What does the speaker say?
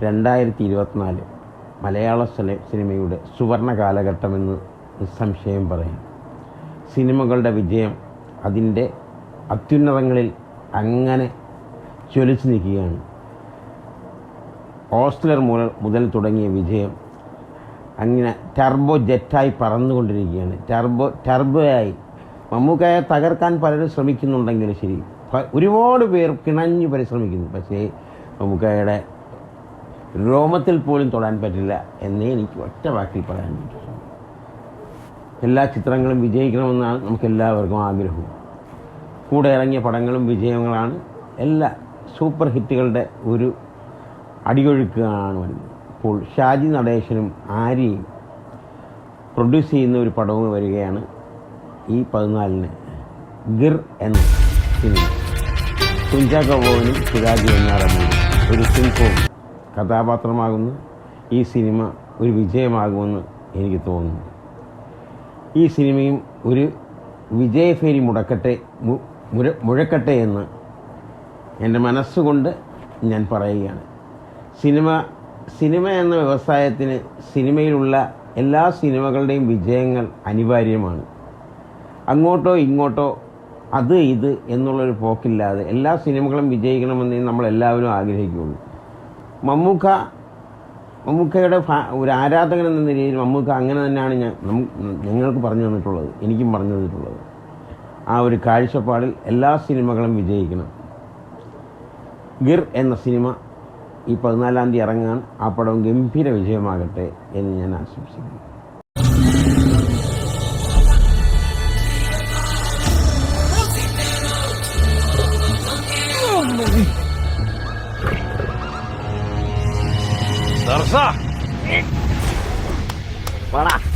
2024 മലയാള സിനിമയുടെ സുവർണ കാലഘട്ടമെന്ന് നിസ്സംശയം പറയാം. സിനിമകളുടെ വിജയം അതിൻ്റെ അത്യുന്നതങ്ങളിൽ അങ്ങനെ ജ്വലിച്ചു നിൽക്കുകയാണ്. ഓസ്ലർ മുതൽ തുടങ്ങിയ വിജയം അങ്ങനെ ടർബോ ജെറ്റായി പറന്നുകൊണ്ടിരിക്കുകയാണ്. ടർബോയായി മമ്മൂക്കയെ തകർക്കാൻ പലരും ശ്രമിക്കുന്നുണ്ടെങ്കിലും ശരി, ഒരുപാട് പേർ കിണഞ്ഞു പരിശ്രമിക്കുന്നു. പക്ഷേ മമ്മൂക്കയുടെ രോമത്തിൽ പോലും തൊടാൻ പറ്റില്ല എന്നേ എനിക്ക് ഒറ്റ വാക്കിൽ പറയാൻ പറ്റും. എല്ലാ ചിത്രങ്ങളും വിജയിക്കണമെന്നാണ് നമുക്കെല്ലാവർക്കും ആഗ്രഹവും. കൂടെ ഇറങ്ങിയ പടങ്ങളും വിജയങ്ങളാണ്. എല്ലാ സൂപ്പർ ഹിറ്റുകളുടെ ഒരു അടിയൊഴുക്കാണ് വരുന്നത്. ഇപ്പോൾ ഷാജി നടേശനും ആര്യയും പ്രൊഡ്യൂസ് ചെയ്യുന്ന ഒരു പടവും വരികയാണ് ഈ 14-ന്. ഗിർ എന്ന സിനിമ. കുഞ്ചാക്കോ ബോബനും ശിവാജി വെഞ്ഞാറമ്മയും ഒരു സിംഹവും കഥാപാത്രമാകുന്ന ഈ സിനിമ ഒരു വിജയമാകുമെന്ന് എനിക്ക് തോന്നുന്നു. ഈ സിനിമയും ഒരു വിജയഫേരി മുഴക്കട്ടെ എന്ന് എൻ്റെ മനസ്സുകൊണ്ട് ഞാൻ പറയുകയാണ്. സിനിമ എന്ന വ്യവസായത്തിന് സിനിമയിലുള്ള എല്ലാ സിനിമകളുടെയും വിജയങ്ങൾ അനിവാര്യമാണ്. അങ്ങോട്ടോ ഇങ്ങോട്ടോ അത് ഇത് എന്നുള്ളൊരു പോക്കില്ലാതെ എല്ലാ സിനിമകളും വിജയിക്കണമെന്ന് നമ്മളെല്ലാവരും ആഗ്രഹിക്കുകയുള്ളൂ. മമ്മൂക്കയുടെ ഒരു ആരാധകൻ എന്ന നിലയിൽ മമ്മൂക്ക അങ്ങനെ തന്നെയാണ് ഞങ്ങൾക്ക് പറഞ്ഞു തന്നിട്ടുള്ളത്, എനിക്കും പറഞ്ഞു തന്നിട്ടുള്ളത്. ആ ഒരു കാഴ്ചപ്പാടിൽ എല്ലാ സിനിമകളും വിജയിക്കണം. ഗിർ എന്ന സിനിമ ഈ 14-ാം തീയതി ഇറങ്ങാൻ ആ പടം ഗംഭീര വിജയമാകട്ടെ എന്ന് ഞാൻ ആശംസിക്കുന്നു. Darsa! Para!